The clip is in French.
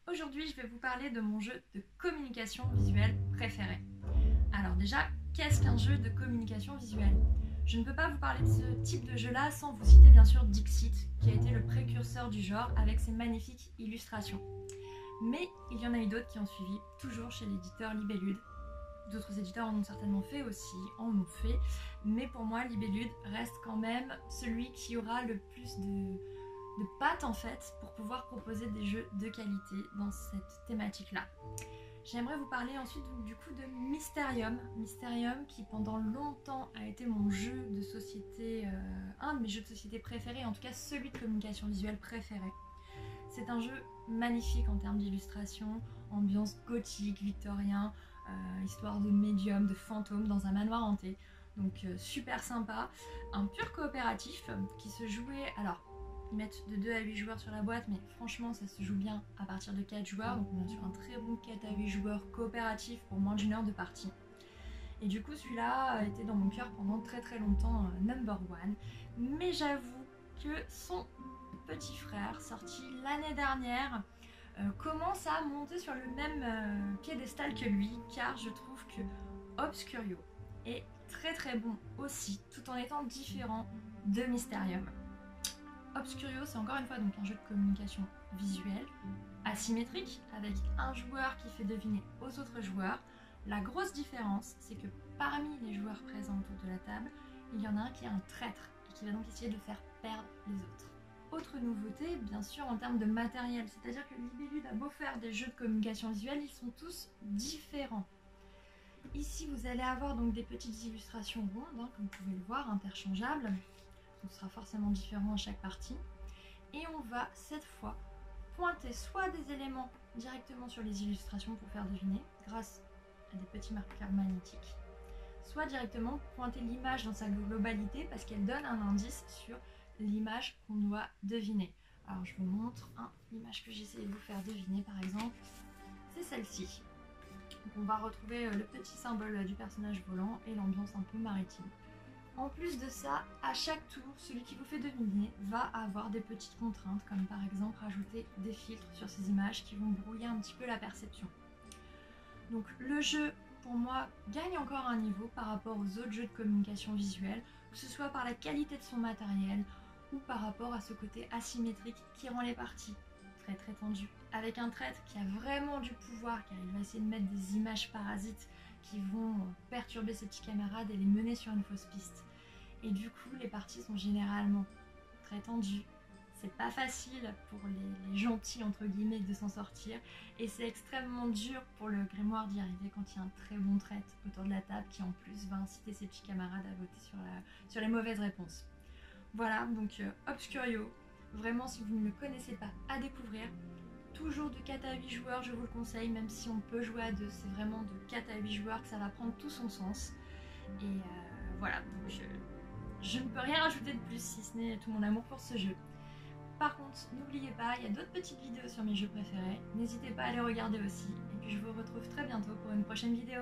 Aujourd'hui, je vais vous parler de mon jeu de communication visuelle préféré. Alors déjà, qu'est-ce qu'un jeu de communication visuelle? Je ne peux pas vous parler de ce type de jeu-là sans vous citer bien sûr Dixit, qui a été le précurseur du genre avec ses magnifiques illustrations. Mais il y en a eu d'autres qui ont suivi, toujours chez l'éditeur Libellude. D'autres éditeurs en ont certainement fait aussi, en ont fait, mais pour moi, Libellude reste quand même celui qui aura le plus de pattes en fait pour pouvoir proposer des jeux de qualité dans cette thématique-là. J'aimerais vous parler ensuite du coup de Mysterium. Mysterium qui pendant longtemps a été mon jeu de société, un de mes jeux de société préférés, en tout cas celui de communication visuelle préféré. C'est un jeu magnifique en termes d'illustration, ambiance gothique, victorien, histoire de médium, de fantôme dans un manoir hanté. Donc super sympa. Un pur coopératif qui se jouait, alors ils mettent de 2 à 8 joueurs sur la boîte, mais franchement ça se joue bien à partir de 4 joueurs, donc on est sur un très bon 4 à 8 joueurs coopératif pour moins d'une heure de partie. Et du coup celui-là a été dans mon cœur pendant très longtemps number one, mais j'avoue que son petit frère, sorti l'année dernière, commence à monter sur le même piédestal que lui, car je trouve que Obscurio est très bon aussi, tout en étant différent de Mysterium. Obscurio, c'est encore une fois donc un jeu de communication visuelle, asymétrique, avec un joueur qui fait deviner aux autres joueurs. La grosse différence, c'est que parmi les joueurs présents autour de la table, il y en a un qui est un traître et qui va donc essayer de faire perdre les autres. Autre nouveauté, bien sûr, en termes de matériel, c'est-à-dire que Libellude a beau faire des jeux de communication visuelle, ils sont tous différents. Ici, vous allez avoir donc des petites illustrations rondes, comme vous pouvez le voir, interchangeables. Ce sera forcément différent à chaque partie. Et on va cette fois pointer soit des éléments directement sur les illustrations pour faire deviner, grâce à des petits marqueurs magnétiques, soit directement pointer l'image dans sa globalité parce qu'elle donne un indice sur l'image qu'on doit deviner. Alors je vous montre l'image que j'essaie de vous faire deviner par exemple, c'est celle-ci. On va retrouver le petit symbole du personnage volant et l'ambiance un peu maritime. En plus de ça, à chaque tour, celui qui vous fait deviner va avoir des petites contraintes, comme par exemple rajouter des filtres sur ces images qui vont brouiller un petit peu la perception. Donc le jeu, pour moi, gagne encore un niveau par rapport aux autres jeux de communication visuelle, que ce soit par la qualité de son matériel ou par rapport à ce côté asymétrique qui rend les parties très tendues. Avec un traître qui a vraiment du pouvoir, car il va essayer de mettre des images parasites qui vont perturber ses petits camarades et les mener sur une fausse piste. Et du coup, les parties sont généralement très tendues. C'est pas facile pour les gentils entre guillemets de s'en sortir, et c'est extrêmement dur pour le grimoire d'y arriver quand il y a un très bon traître autour de la table qui en plus va inciter ses petits camarades à voter sur les mauvaises réponses. Voilà, donc Obscurio, vraiment si vous ne le connaissez pas, à découvrir. Toujours de 4 à 8 joueurs, je vous le conseille, même si on peut jouer à 2, c'est vraiment de 4 à 8 joueurs que ça va prendre tout son sens. Et voilà, donc je ne peux rien rajouter de plus si ce n'est tout mon amour pour ce jeu. Par contre, n'oubliez pas, il y a d'autres petites vidéos sur mes jeux préférés, n'hésitez pas à les regarder aussi, et puis je vous retrouve très bientôt pour une prochaine vidéo.